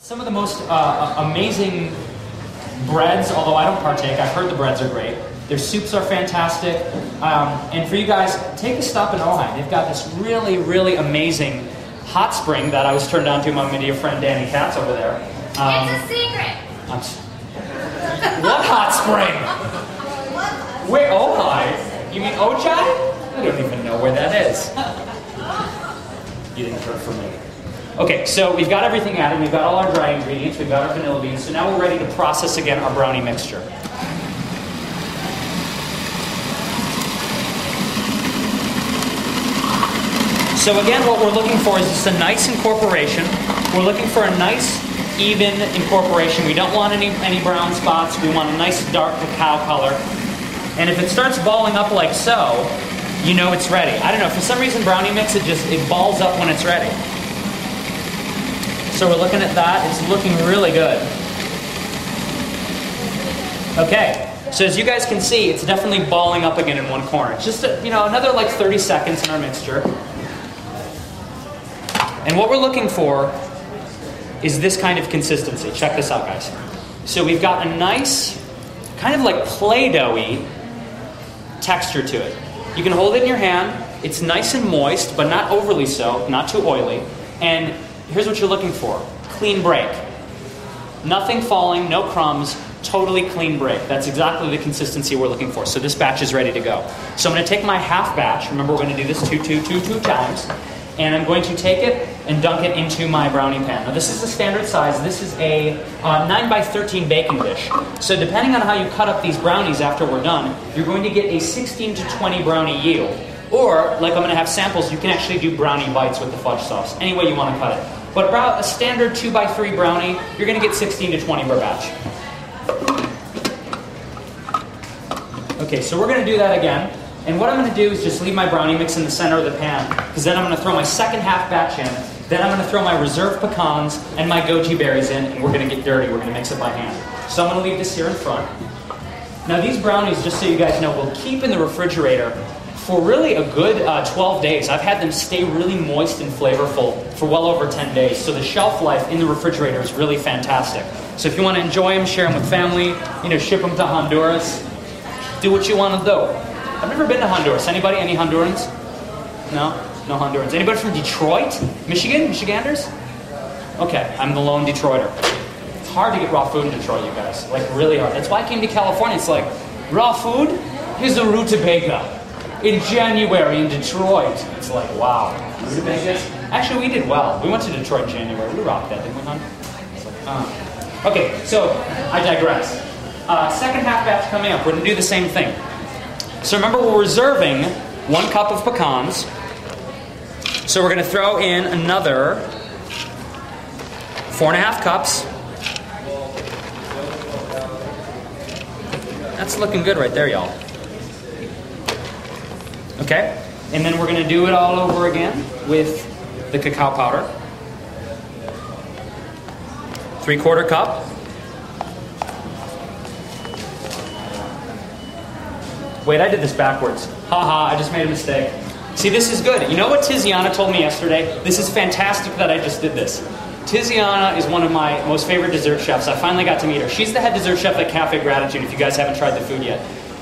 Some of the most amazing breads, although I don't partake, I've heard the breads are great. Their soups are fantastic. And for you guys, take a stop in Ojai. They've got this really, really amazing hot spring that I was turned on to among my dear friend Danny Katz over there. It's a secret. What hot spring? Where, Ojai? You mean Ojai? I don't even know where that is. You didn't hear from me. Okay, so we've got everything added. We've got all our dry ingredients. We've got our vanilla beans. So now we're ready to process again our brownie mixture. So again, what we're looking for is just a nice incorporation. We're looking for a nice, even incorporation. We don't want any brown spots. We want a nice dark cacao color. And if it starts balling up like so, you know it's ready. I don't know, for some reason brownie mix, it balls up when it's ready. So we're looking at that. It's looking really good. Okay, so as you guys can see, it's definitely balling up again in one corner. It's just another like 30 seconds in our mixture. And what we're looking for is this kind of consistency. Check this out, guys. So we've got a nice, kind of like Play-Doh-y texture to it. You can hold it in your hand. It's nice and moist, but not overly so, not too oily. And here's what you're looking for. Clean break. Nothing falling, no crumbs, totally clean break. That's exactly the consistency we're looking for. So this batch is ready to go. So I'm going to take my half batch. Remember, we're going to do this two times. And I'm going to take it and dunk it into my brownie pan. Now this is the standard size. This is a 9 by 13 baking dish. So depending on how you cut up these brownies after we're done, you're going to get a 16 to 20 brownie yield. Or, like I'm going to have samples, you can actually do brownie bites with the fudge sauce. Any way you want to cut it. But about a standard 2 by 3 brownie, you're going to get 16 to 20 per batch. Okay, so we're going to do that again. And what I'm going to do is just leave my brownie mix in the center of the pan, because then I'm going to throw my second half batch in. Then I'm going to throw my reserve pecans and my goji berries in, and we're going to get dirty. We're going to mix it by hand. So I'm going to leave this here in front. Now these brownies, just so you guys know, will keep in the refrigerator for really a good 12 days. I've had them stay really moist and flavorful for well over 10 days. So the shelf life in the refrigerator is really fantastic. So if you want to enjoy them, share them with family, ship them to Honduras, do what you want to do. I've never been to Honduras. Anybody? Any Hondurans? No? No Hondurans. Anybody from Detroit? Michigan? Michiganders? Okay, I'm the lone Detroiter. It's hard to get raw food in Detroit, you guys. Like, really hard. That's why I came to California. It's like, raw food? Here's a rutabaga. In January in Detroit. It's like, wow. Rutabagas? Actually, we did well. We went to Detroit in January. We rocked that, didn't we, hon? It's like, Okay, so I digress. Second half batch coming up. We're going to do the same thing. So remember, we're reserving 1 cup of pecans. So we're going to throw in another 4.5 cups. That's looking good right there, y'all. Okay? And then we're going to do it all over again with the cacao powder. 3/4 cup. Wait, I did this backwards. Haha, I just made a mistake. See, this is good. You know what Tiziana told me yesterday? This is fantastic that I just did this. Tiziana is one of my most favorite dessert chefs. I finally got to meet her. She's the head dessert chef at Cafe Gratitude, if you guys haven't tried the food yet.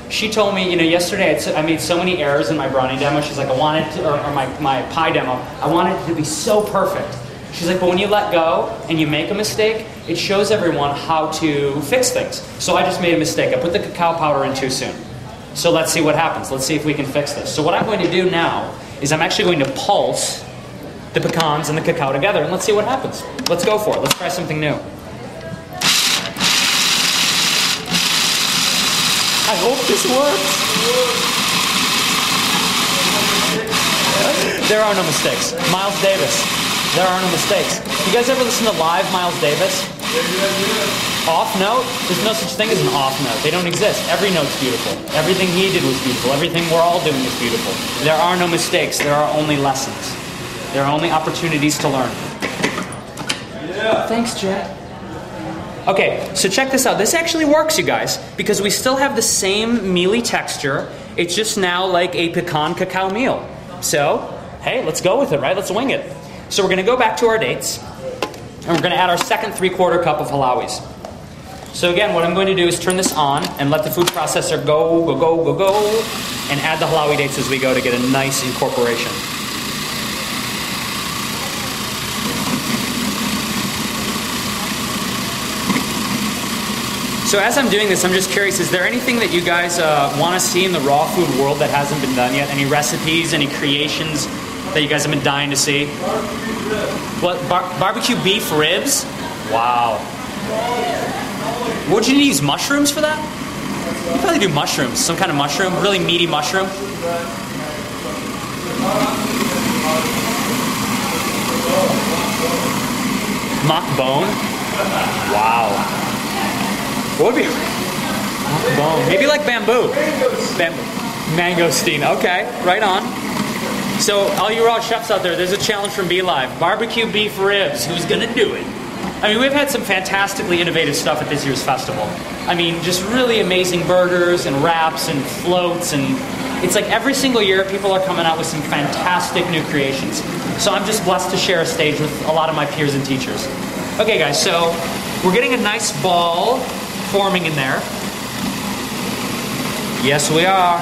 She told me, yesterday I made so many errors in my brownie demo. She's like, or my pie demo, I wanted it to be so perfect. She's like, but when you let go and you make a mistake, it shows everyone how to fix things. So I just made a mistake. I put the cacao powder in too soon. So let's see what happens. Let's see if we can fix this. So what I'm going to do now is I'm actually going to pulse the pecans and the cacao together, and let's see what happens. Let's go for it. Let's try something new. I hope this works. There are no mistakes. Miles Davis. There are no mistakes. You guys ever listen to live Miles Davis? Off note? There's no such thing as an off note. They don't exist. Every note's beautiful. Everything he did was beautiful. Everything we're all doing is beautiful. There are no mistakes. There are only lessons. There are only opportunities to learn. Yeah. Thanks, Jet. Okay, so check this out. This actually works, you guys, because we still have the same mealy texture. It's just now like a pecan cacao meal. So, hey, let's go with it, right? Let's wing it. So we're going to go back to our dates. And we're going to add our second 3/4 cup of halawis. So again, what I'm going to do is turn this on and let the food processor go, and add the halawi dates as we go to get a nice incorporation. So as I'm doing this, I'm just curious, is there anything that you guys want to see in the raw food world that hasn't been done yet? Any recipes, any creations that you guys have been dying to see? What, barbecue beef ribs? Wow. Would you use mushrooms for that? You'd probably do mushrooms, some kind of mushroom, really meaty mushroom. Mock bone? Wow. What would be mock bone? Maybe like bamboo. Mangosteen, okay, right on. So all you raw chefs out there, there's a challenge from Be Live. Barbecue beef ribs, who's gonna do it? I mean, we've had some fantastically innovative stuff at this year's festival. I mean, just really amazing burgers and wraps and floats, and it's like every single year people are coming out with some fantastic new creations. So I'm just blessed to share a stage with a lot of my peers and teachers. Okay guys, so we're getting a nice ball forming in there. Yes, we are.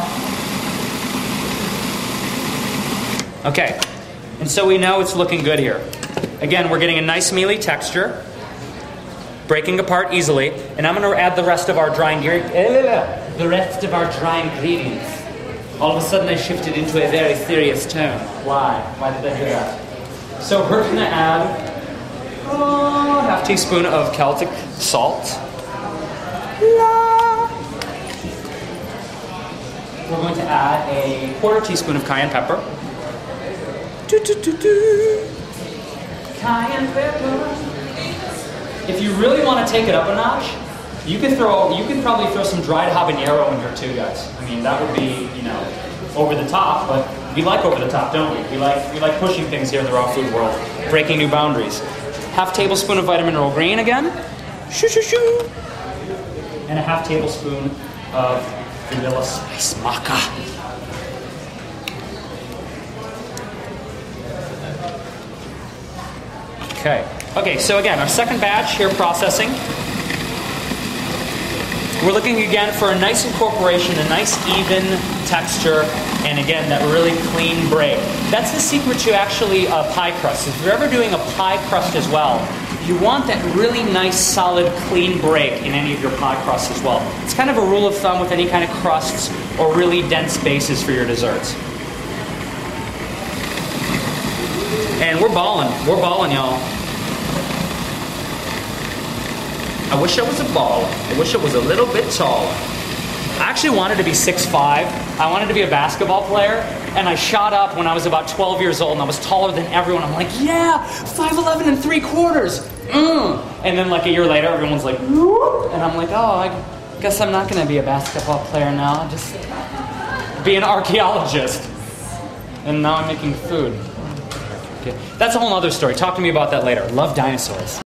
Okay, and so we know it's looking good here. Again, we're getting a nice mealy texture, breaking apart easily, and I'm going to add the rest of our dry ingredients. All of a sudden I shifted into a very serious tone. Why? Why did I do that? So we're going to add a half teaspoon of Celtic salt. We're going to add a 1/4 teaspoon of cayenne pepper. Cayenne pepper. If you really want to take it up a notch, you can probably throw some dried habanero in here too, guys. I mean, that would be, you know, over the top, but we like over the top, don't we? We like pushing things here in the raw food world, breaking new boundaries. Half tablespoon of vitamin Earl Green again. Shoo shoo shoo. And a half tablespoon of vanilla spice maca. Okay, so again, our second batch here processing. We're looking again for a nice incorporation, a nice even texture, and again, that really clean break. That's the secret to actually a pie crust. If you're ever doing a pie crust as well, you want that really nice, solid, clean break in any of your pie crusts as well. It's kind of a rule of thumb with any kind of crusts or really dense bases for your desserts. And we're balling, y'all. I wish I was a baller. I wish I was a little bit taller. I actually wanted to be 6'5". I wanted to be a basketball player, and I shot up when I was about 12 years old, and I was taller than everyone. I'm like, yeah, 5'11 and 3/4. And then like a year later, everyone's like, whoop, and I'm like, oh, I guess I'm not going to be a basketball player now. I'll just be an archaeologist. And now I'm making food. Okay. That's a whole other story. Talk to me about that later. Love dinosaurs.